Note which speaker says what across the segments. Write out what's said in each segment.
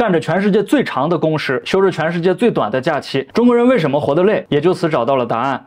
Speaker 1: 干着全世界最长的工时，休着全世界最短的假期，中国人为什么活得累？也就此找到了答案。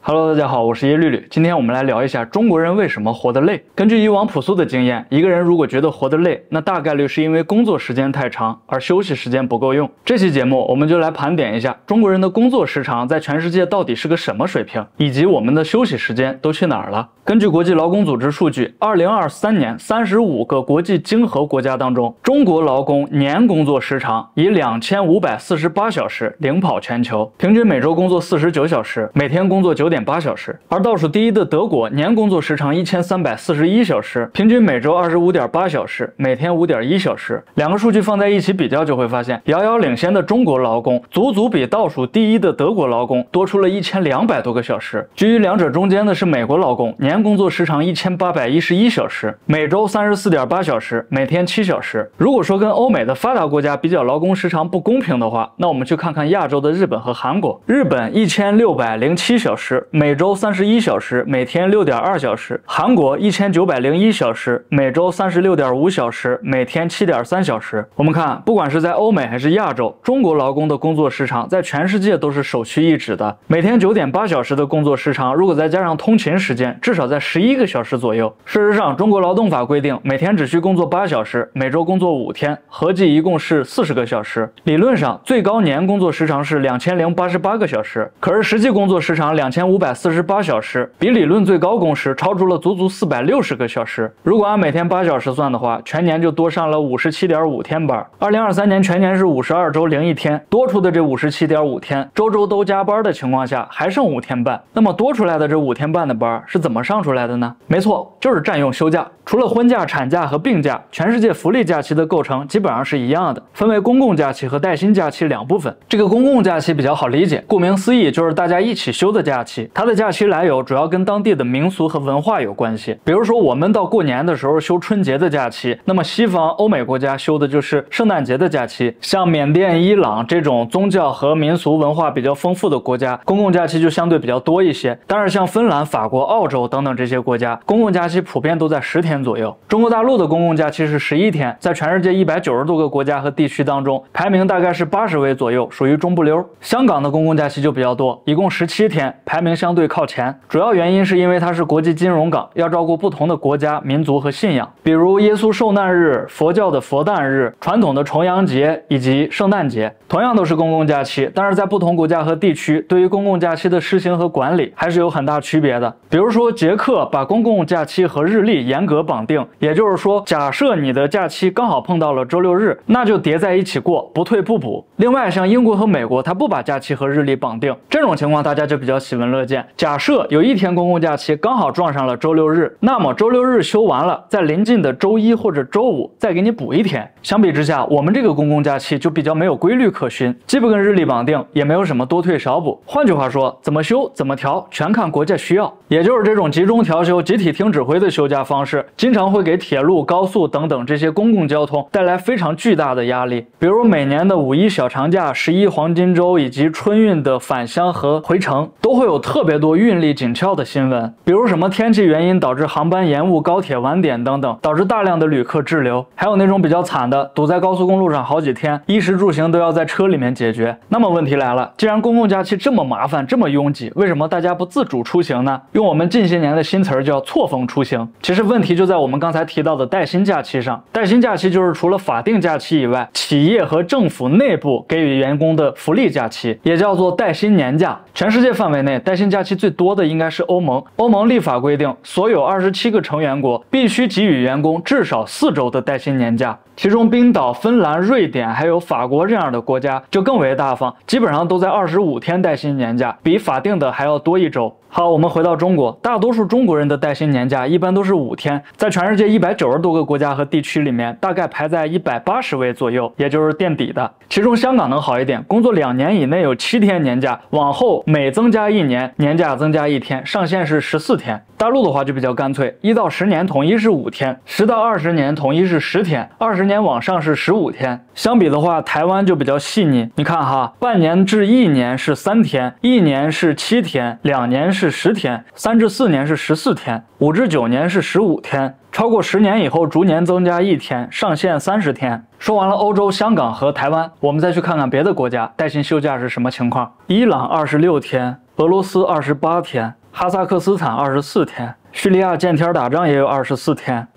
Speaker 1: Hello， 大家好，我是叶绿绿。今天我们来聊一下中国人为什么活得累。根据以往朴素的经验，一个人如果觉得活得累，那大概率是因为工作时间太长，而休息时间不够用。这期节目我们就来盘点一下中国人的工作时长在全世界到底是个什么水平，以及我们的休息时间都去哪儿了。根据国际劳工组织数据，2023年35个国际经合国家当中，中国劳工年工作时长以2548小时领跑全球，平均每周工作49小时，每天工作9.8小时。而倒数第一的德国年工作时长1341小时，平均每周25.8小时，每天5.1小时。两个数据放在一起比较，就会发现遥遥领先的中国劳工足足比倒数第一的德国劳工多出了1200多个小时。居于两者中间的是美国劳工，年工作时长1811小时，每周34.8小时，每天7小时。如果说跟欧美的发达国家比较劳工时长不公平的话，那我们去看看亚洲的日本和韩国。日本1607小时，每周31小时，每天6.2小时；韩国1901小时，每周36.5小时，每天7.3小时。我们看，不管是在欧美还是亚洲，中国劳工的工作时长在全世界都是首屈一指的。每天9.8小时的工作时长，如果再加上通勤时间，至少在11个小时左右。事实上，中国劳动法规定每天只需工作8小时，每周工作5天，合计一共是40个小时。理论上，最高年工作时长是2088个小时，可是实际工作时长2548小时，比理论最高工时超出了足足460个小时。如果按每天8小时算的话，全年就多上了57.5天班。2023年全年是52周零1天，多出的这57.5天，周周都加班的情况下，还剩5天半。那么多出来的这5天半的班是怎么上出来的呢？没错，就是占用休假。除了婚假、产假和病假，全世界福利假期的构成基本上是一样的，分为公共假期和带薪假期两部分。这个公共假期比较好理解，顾名思义就是大家一起休的假期。它的假期来由主要跟当地的民俗和文化有关系。比如说我们到过年的时候休春节的假期，那么西方欧美国家休的就是圣诞节的假期。像缅甸、伊朗这种宗教和民俗文化比较丰富的国家，公共假期就相对比较多一些。但是像芬兰、法国、澳洲等等这些国家，公共假期普遍都在10天左右。中国大陆的公共假期是11天，在全世界190多个国家和地区当中，排名大概是80位左右，属于中不溜。香港的公共假期就比较多，一共17天，排名相对靠前。主要原因是因为它是国际金融港，要照顾不同的国家、民族和信仰，比如耶稣受难日、佛教的佛诞日、传统的重阳节以及圣诞节。同样都是公共假期，但是在不同国家和地区，对于公共假期的施行和管理还是有很大区别的。比如说捷克把公共假期和日历严格绑定，也就是说，假设你的假期刚好碰到了周六日，那就叠在一起过，不退不补。另外，像英国和美国，它不把假期和日历绑定，这种情况大家就比较喜闻乐见。假设有一天公共假期刚好撞上了周六日，那么周六日休完了，在临近的周一或者周五再给你补一天。相比之下，我们这个公共假期就比较没有规律可循，既不跟日历绑定，也没有什么多退少补。换句话说，怎么休怎么调，全看国家需要。也就是这种集中调休、集体听指挥的休假方式，经常会给铁路、高速等等这些公共交通带来非常巨大的压力。比如每年的5一小长假、11黄金周以及春运的返乡和回程，都会有特别多运力紧俏的新闻。比如什么天气原因导致航班延误、高铁晚点等等，导致大量的旅客滞留。还有那种比较惨的，堵在高速公路上好几天，衣食住行都要在车里面解决。那么问题来了，既然公共假期这么麻烦、这么拥挤，为什么大家不自主出行呢？用我们近些年的新词儿叫错峰出行。其实问题就在我们刚才提到的带薪假期上。带薪假期就是除了法定假期以外，企业和政府内部给予员工的福利假期，也叫做带薪年假。全世界范围内带薪假期最多的应该是欧盟。欧盟立法规定，所有27个成员国必须给予员工至少4周的带薪年假。其中冰岛、芬兰、瑞典还有法国这样的国家就更为大方，基本上都在25天带薪年假，比法定的还要多1周。好，我们回到中国，大多数中国人的带薪年假一般都是5天，在全世界190多个国家和地区里面，大概排在180位左右，也就是垫底的。其中香港能好一点，工作2年以内有7天年假，往后每增加1年，年假增加1天，上限是14天。大陆的话就比较干脆，1到10年统一是5天，10到20年统一是10天，20年往上是15天。相比的话，台湾就比较细腻。你看哈，半年至1年是3天，1年是7天，2年是10天，3至4年是14天，5至9年是15天。超过10年以后逐年增加1天，上限30天。说完了欧洲、香港和台湾，我们再去看看别的国家带薪休假是什么情况。伊朗26天，俄罗斯28天，哈萨克斯坦24天，叙利亚见天打仗也有24天，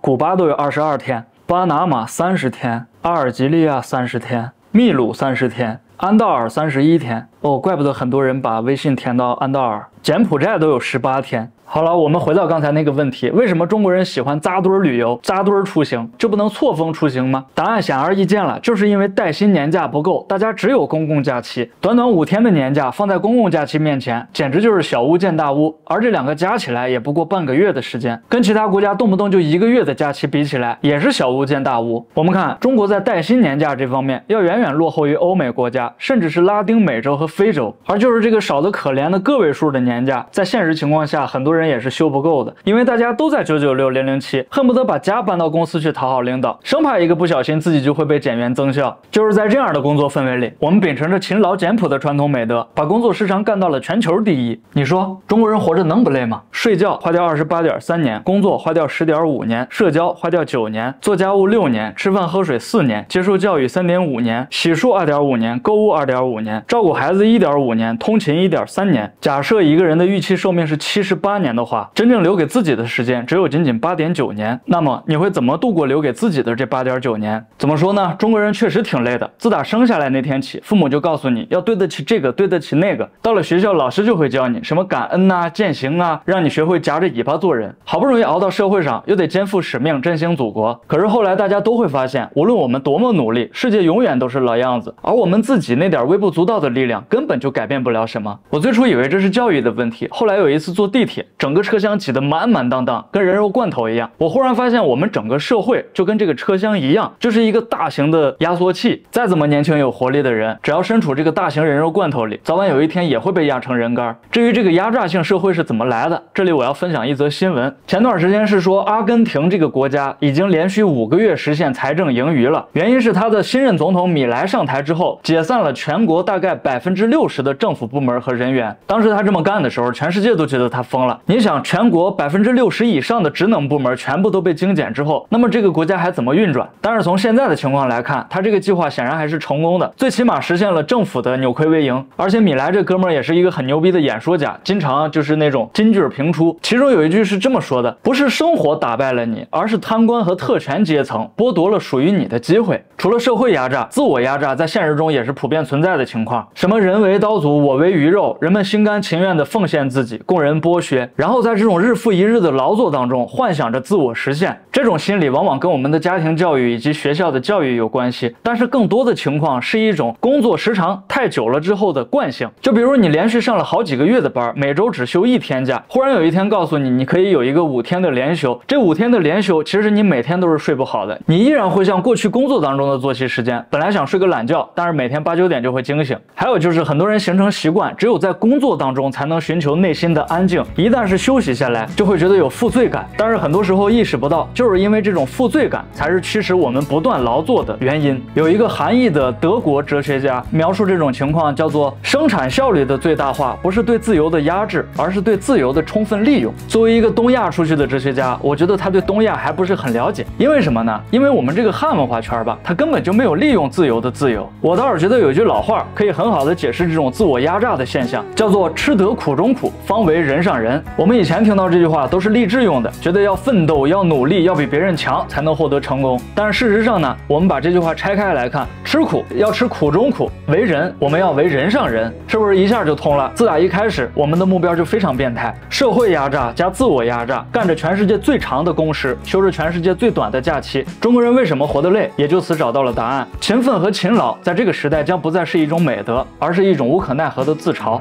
Speaker 1: 古巴都有22天，巴拿马30天，阿尔及利亚30天，秘鲁30天，安道尔31天。哦，怪不得很多人把微信填到安道尔。柬埔寨都有18天。好了，我们回到刚才那个问题，为什么中国人喜欢扎堆旅游、扎堆出行？这不能错峰出行吗？答案显而易见了，就是因为带薪年假不够，大家只有公共假期。短短5天的年假放在公共假期面前，简直就是小巫见大巫。而这两个加起来也不过半个月的时间，跟其他国家动不动就1个月的假期比起来，也是小巫见大巫。我们看中国在带薪年假这方面要远远落后于欧美国家，甚至是拉丁美洲和非洲。而就是这个少得可怜的个位数的年假，在现实情况下，很多人也是休不够的，因为大家都在996、007，恨不得把家搬到公司去讨好领导，生怕一个不小心自己就会被减员增效。就是在这样的工作氛围里，我们秉承着勤劳简朴的传统美德，把工作时长干到了全球第1。你说中国人活着能不累吗？睡觉花掉28.3年，工作花掉10.5年，社交花掉9年，做家务6年，吃饭喝水4年，接受教育3.5年，洗漱2.5年，购物2.5年，照顾孩子1.5年，通勤1.3年。假设一个人的预期寿命是78年的话，真正留给自己的时间只有仅仅8.9年。那么你会怎么度过留给自己的这8.9年？怎么说呢？中国人确实挺累的。自打生下来那天起，父母就告诉你要对得起这个，对得起那个。到了学校，老师就会教你什么感恩啊、践行啊，让你学会夹着尾巴做人。好不容易熬到社会上，又得肩负使命，振兴祖国。可是后来大家都会发现，无论我们多么努力，世界永远都是老样子，而我们自己那点微不足道的力量根本就改变不了什么。我最初以为这是教育的问题，后来有一次坐地铁，整个车厢挤得满满当当，跟人肉罐头一样。我忽然发现，我们整个社会就跟这个车厢一样，就是一个大型的压缩器。再怎么年轻有活力的人，只要身处这个大型人肉罐头里，早晚有一天也会被压成人干。至于这个压榨性社会是怎么来的，这里我要分享一则新闻。前段时间是说，阿根廷这个国家已经连续5个月实现财政盈余了，原因是他的新任总统米莱上台之后，解散了全国大概60%的政府部门和人员。当时他这么干的时候，全世界都觉得他疯了。你想，全国60%以上的职能部门全部都被精简之后，那么这个国家还怎么运转？但是从现在的情况来看，他这个计划显然还是成功的，最起码实现了政府的扭亏为盈。而且米莱这哥们儿也是一个很牛逼的演说家，经常就是那种金句频出。其中有一句是这么说的：不是生活打败了你，而是贪官和特权阶层剥夺了属于你的机会。除了社会压榨，自我压榨在现实中也是普遍存在的情况。什么人为刀俎，我为鱼肉，人们心甘情愿地奉献自己，供人剥削，然后在这种日复一日的劳作当中幻想着自我实现。这种心理往往跟我们的家庭教育以及学校的教育有关系，但是更多的情况是一种工作时长太久了之后的惯性。就比如你连续上了好几个月的班，每周只休1天假，忽然有一天告诉你，你可以有一个5天的连休。这5天的连休，其实你每天都是睡不好的，你依然会像过去工作当中的作息时间，本来想睡个懒觉，但是每天8、9点就会惊醒。还有就是很多人形成习惯，只有在工作当中才能寻求内心的安静，一旦是休息下来，就会觉得有负罪感。但是很多时候意识不到，就是因为这种负罪感才是驱使我们不断劳作的原因。有一个韩裔的德国哲学家描述这种情况叫做生产效率的最大化，不是对自由的压制，而是对自由的充分利用。作为一个东亚出去的哲学家，我觉得他对东亚还不是很了解。因为什么呢？因为我们这个汉文化圈吧，他根本就没有利用自由的自由。我倒是觉得有一句老话可以很好的解释这种自我压榨的现象，叫做吃得苦中苦，方为人上人。我们以前听到这句话都是励志用的，觉得要奋斗，要努力，要比别人强才能获得成功。但是事实上呢，我们把这句话拆开来看，吃苦要吃苦中苦，为人我们要为人上人，是不是一下就通了？自打一开始，我们的目标就非常变态，社会压榨加自我压榨，干着全世界最长的工时，休着全世界最短的假期。中国人为什么活得累，也就此找到了答案。勤奋和勤劳在这个时代将不再是一种美德，而是一种无可奈何的自嘲。